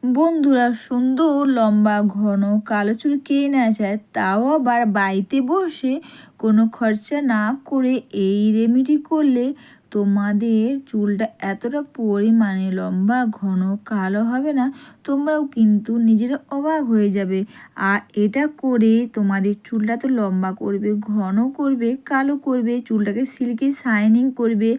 বন্ধুরা, সুন্দর লম্বা ঘন কালো চুল কে না চায়, তাও আবার বাড়িতে বসে কোনো খরচা না করে এই রেমেডি করলে তোমাদের চুলটা এতটা পরিমাণে লম্বা ঘন কালো হবে না, তোমরাও কিন্তু নিজেরা অবাক হয়ে যাবে। আর এটা করে তোমাদের চুলটা তো লম্বা করবে, ঘন করবে, কালো করবে, চুলটাকে সিল্কি শাইনিং করবে।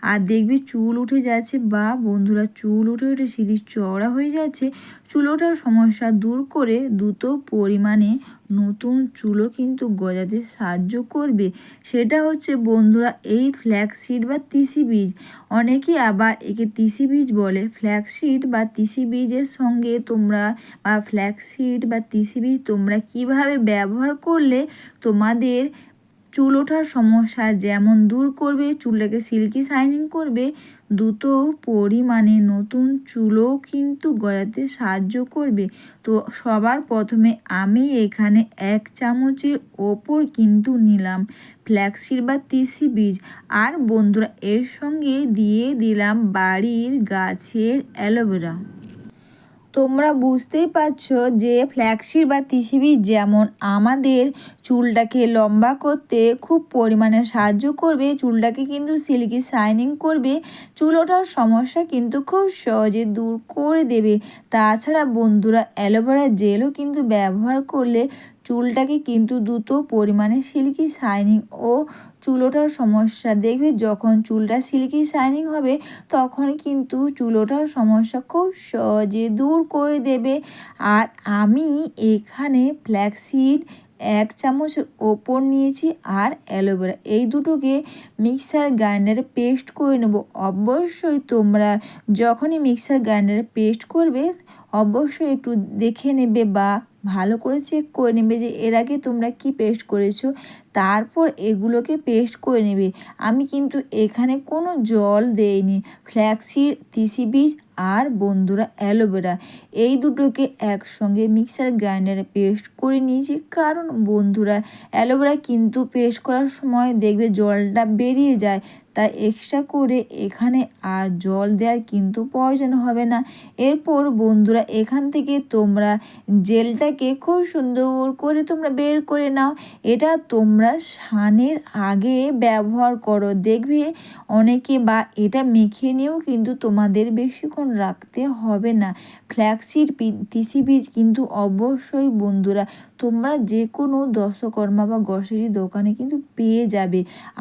আর দেখবে চুল উঠে যাচ্ছে, বা বন্ধুরা চুল উঠে উঠে সিঁড়ি চওড়া হয়ে যাচ্ছে, চুল ওঠার সমস্যা দূর করে দ্রুত পরিমাণে নতুন চুলও কিন্তু গজাতে সাহায্য করবে। সেটা হচ্ছে বন্ধুরা এই ফ্ল্যাক্সিড বা তিসি বীজ। অনেকে আবার একে তিসি বীজ বলে। ফ্ল্যাক্সিড বা তিসি বীজের সঙ্গে তোমরা বা ফ্ল্যাক্সিড বা তিসি বীজ তোমরা কিভাবে ব্যবহার করলে তোমাদের চুল ওঠার সমস্যা যেমন দূর করবে, চুলটাকে সিল্কি শাইনিং করবে, দ্রুত পরিমাণে নতুন চুলও কিন্তু গজাতে সাহায্য করবে। তো সবার প্রথমে আমি এখানে 1 চামচের ওপর কিন্তু নিলাম ফ্ল্যাক্সিড বা তিসি বীজ। আর বন্ধুরা এর সঙ্গে দিয়ে দিলাম বাড়ির গাছের অ্যালোভেরা। তোমরা বুঝতেই পারছো যে ফ্ল্যাক্সিড বা তিসি বীজ যেমন আমাদের চুলটাকে লম্বা করতে খুব পরিমাণে সাহায্য করবে, চুলটাকে কিন্তু সিল্কি শাইনিং করবে, চুল ওঠার সমস্যা কিন্তু খুব সহজে দূর করে দেবে। তাছাড়া বন্ধুরা অ্যালোভেরা জেলও কিন্তু ব্যবহার করলে চুলটাকে কিন্তু দ্রুত পরিমাণে সিল্কি শাইনিং ও চুল ওঠার সমস্যা দেখবে, যখন চুলটা সিল্কি শাইনিং হবে তখন কিন্তু চুল ওঠার সমস্যা খুব সহজে দূর করে দেবে। আর আমি এখানে ফ্ল্যাক্সিড 1 চামচের ওপর নিয়েছি, আর অ্যালোভেরা এই দুটোকে মিক্সার গ্রাইন্ডারে পেস্ট করে নেব। অবশ্যই তোমরা যখনই মিক্সার গ্রাইন্ডারে পেস্ট করবে অবশ্যই একটু দেখে নেবে বা ভালো করে চেক করে নেবে যে এর আগে তোমরা কি পেস্ট করেছো, তারপর এগুলোকে পেস্ট করে নেবে। আমি কিন্তু এখানে কোনো জল দেইনি। ফ্ল্যাক্সিড, তিসি বীজ আর বন্ধুরা অ্যালোভেরা এই দুটোকে একসঙ্গে মিক্সার গ্রাইন্ডারে পেস্ট করে নিয়েছি, কারণ বন্ধুরা অ্যালোভেরা কিন্তু পেস্ট করার সময় দেখবে জলটা বেরিয়ে যায়, তাই এক্সট্রা করে এখানে আর জল দেওয়ার কিন্তু প্রয়োজন হবে না। এরপর বন্ধুরা এখান থেকে তোমরা জেলটাকে খুব সুন্দর করে তোমরা বের করে নাও। এটা তোমরা স্নানের আগে ব্যবহার করো, দেখবে অনেকে বা এটা মেখে নিয়েও কিন্তু তোমাদের বেশিক্ষণ রাখতে হবে না। ফ্ল্যাক্সিড তিসি বীজ কিন্তু অবশ্যই বন্ধুরা তোমরা যে কোনো দশকর্মা বা গ্রসারি দোকানে কিন্তু পেয়ে যাবে।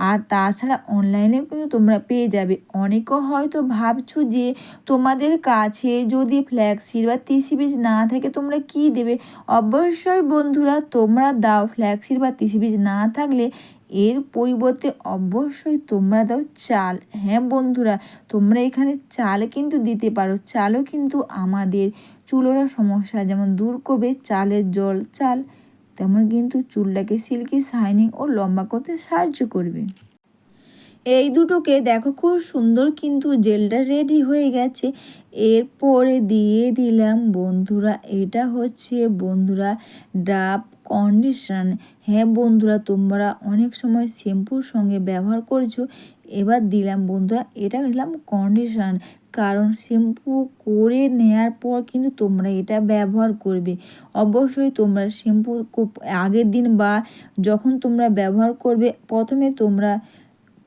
আর তাছাড়া অনলাইনেও কিন্তু তোমরা পেয়ে যাবে। অনেকে হয়তো ভাবছো যে তোমাদের কাছে যদি ফ্ল্যাক্সিড বা তিসি বীজ না থাকে তোমরা কি দেবে। অবশ্যই বন্ধুরা তোমরা দাও ফ্ল্যাক্সিড বা তিসি বীজ না থাকলে এর পরিবর্তে অবশ্যই তোমরা দাও চাল। হ্যাঁ বন্ধুরা, তোমরা এখানে চাল কিন্তু দিতে পারো। চালও কিন্তু আমাদের চুল ওঠার সমস্যা যেমন দূর করবে, চালের জল চাল, তেমন কিন্তু চুলটাকে সিল্কি শাইনিং ও লম্বা করতে সাহায্য করবে। এই দুটোকে দেখো খুব সুন্দর কিন্তু জেলটা রেডি হয়ে গেছে। এরপরে দিয়ে দিলাম বন্ধুরা, এটা হচ্ছে বন্ধুরা ডাব কন্ডিশনার। হ্যাঁ বন্ধুরা, তোমরা অনেক সময় শ্যাম্পুর সঙ্গে ব্যবহার করেছো, এবার দিলাম বন্ধুরা এটা দিলাম কন্ডিশনার, কারণ শ্যাম্পু করে নেওয়ার পর কিন্তু তোমরা এটা ব্যবহার করবে। অবশ্যই তোমরা শ্যাম্পু আগের দিন বা যখন তোমরা ব্যবহার করবে প্রথমে তোমরা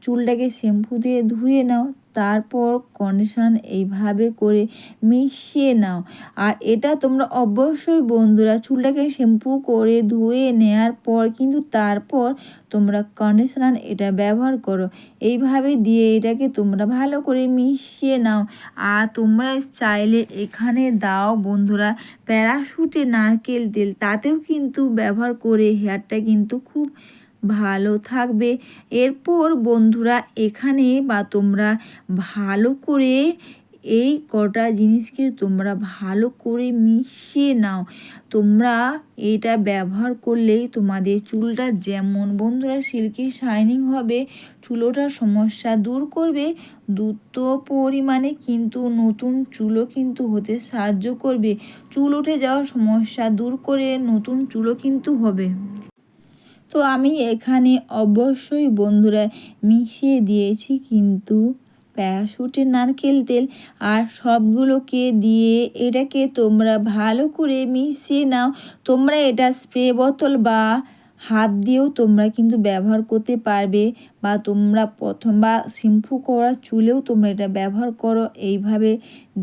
চুলটাকে শ্যাম্পু দিয়ে ধুয়ে নাও, তারপর কন্ডিশনার এইভাবে করে মিশিয়ে নাও। আর এটা তোমরা অবশ্যই বন্ধুরা চুলটাকে শ্যাম্পু করে ধুয়ে নেওয়ার পর কিন্তু তারপর তোমরা কন্ডিশনার এটা ব্যবহার করো। এইভাবে দিয়ে এটাকে তোমরা ভালো করে মিশিয়ে নাও। আর তোমরা চাইলে এখানে দাও বন্ধুরা প্যারাশুটে নারকেল তেল, তাতেও কিন্তু ব্যবহার করে হেয়ারটা কিন্তু খুব ভালো থাকবে। এরপর বন্ধুরা এখানে বা তোমরা ভালো করে এই কটা জিনিসকে তোমরা ভালো করে মিশিয়ে নাও। তোমরা এটা ব্যবহার করলেই তোমাদের চুলটা যেমন বন্ধুরা সিল্কি শাইনিং হবে, চুল ওঠার সমস্যা দূর করবে, দ্রুত পরিমাণে কিন্তু নতুন চুলও কিন্তু হতে সাহায্য করবে। চুল উঠে যাওয়ার সমস্যা দূর করে নতুন চুলও কিন্তু হবে। তো আমি এখানে অবশ্যই বন্ধুরা মিশিয়ে দিয়েছি কিন্তু প্যারাশুটের নারকেল তেল আর সবগুলোকে দিয়ে এটাকে তোমরা ভালো করে মিশিয়ে নাও। তোমরা এটা স্প্রে বোতল বা হাত দিয়েও তোমরা কিন্তু ব্যবহার করতে পারবে, বা তোমরা প্রথম বা শ্যাম্পু করা চুলেও তোমরা এটা ব্যবহার করো। এইভাবে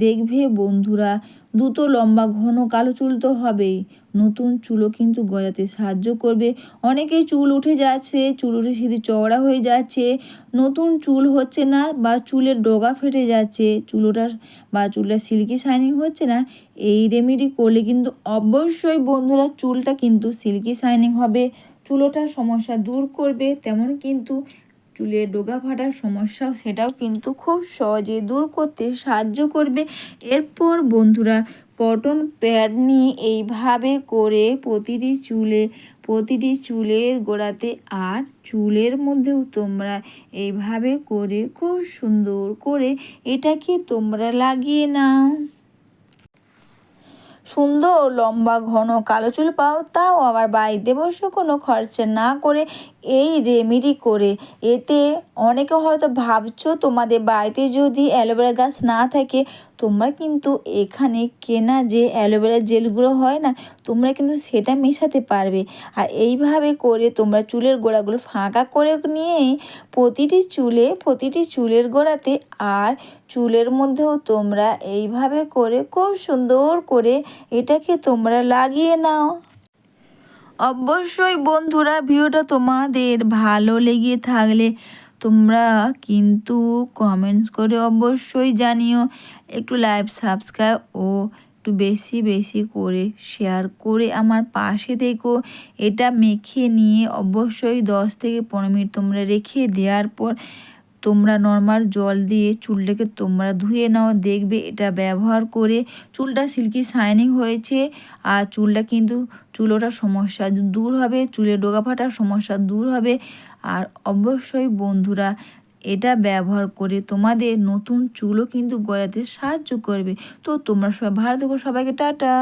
দেখবে বন্ধুরা, দ্রুত লম্বা ঘন কালো চুল তো হবেই, নতুন চুলও কিন্তু গজাতে সাহায্য করবে। অনেকেই চুল উঠে যাচ্ছে, চুল উঠে সিধে চওড়া হয়ে যাচ্ছে, নতুন চুল হচ্ছে না, বা চুলের ডগা ফেটে যাচ্ছে, চুল ওঠার বা চুলটা সিল্কি শাইনিং হচ্ছে না। এই রেমেডি করলে কিন্তু অবশ্যই বন্ধুরা চুলটা কিন্তু সিল্কি শাইনিং হবে, চুল ওঠার সমস্যা দূর করবে। তেমন কিন্তু চুলের ডগা ফাটার সমস্যাও সেটাও কিন্তু খুব সহজে দূর করতে সাহায্য করবে। এরপর বন্ধুরা কটন প্যাড নিয়ে এইভাবে করে প্রতিটি চুলের গোড়াতে আর চুলের মধ্যেও তোমরা এইভাবে করে খুব সুন্দর করে এটাকে তোমরা লাগিয়ে নাও। সুন্দর লম্বা ঘন কালো চুল পাও, তাও আবার বাড়িতে বসে কোনো খরচা না করে এই রেমেডি করে। এতে অনেকে হয়তো ভাবছো তোমাদের বাড়িতে যদি অ্যালোভেরা গাছ না থাকে, তোমরা কিন্তু এখানে কেনা যে অ্যালোভেরা জেলগুলো হয় না, তোমরা কিন্তু সেটা মেশাতে পারবে। আর এইভাবে করে তোমরা চুলের গোড়াগুলো ফাঁকা করে নিয়ে প্রতিটি চুলের গোড়াতে আর চুলের মধ্যেও তোমরা এইভাবে করে খুব সুন্দর করে এটাকে তোমরা লাগিয়ে নাও। অবশ্যই বন্ধুরা ভিডিওটা তোমাদের ভালো লেগে থাকলে তোমরা কিন্তু কমেন্টস করে অবশ্যই জানিও। একটু লাইক সাবস্ক্রাইব ও একটু বেশি বেশি করে শেয়ার করে আমার পাশে থেকো। এটা মেখে নিয়ে অবশ্যই 10 থেকে 15 মিনিট তোমরা রেখে দেওয়ার পর তোমরা নর্মাল জল দিয়ে চুলটাকে তোমরা ধুয়ে নাও। দেখবে এটা ব্যবহার করে চুলটা সিল্কি শাইনিং হয়েছে, আর চুলটা কিন্তু চুল ওঠার সমস্যা দূর হবে, চুলের ডগা ফাটার সমস্যা দূর হবে। আর অবশ্যই বন্ধুরা এটা ব্যবহার করে তোমাদের নতুন চুলও কিন্তু গজাতে সাহায্য করবে। তো তোমরা সবাই ভালো থেকো, সবাইকে টাটা।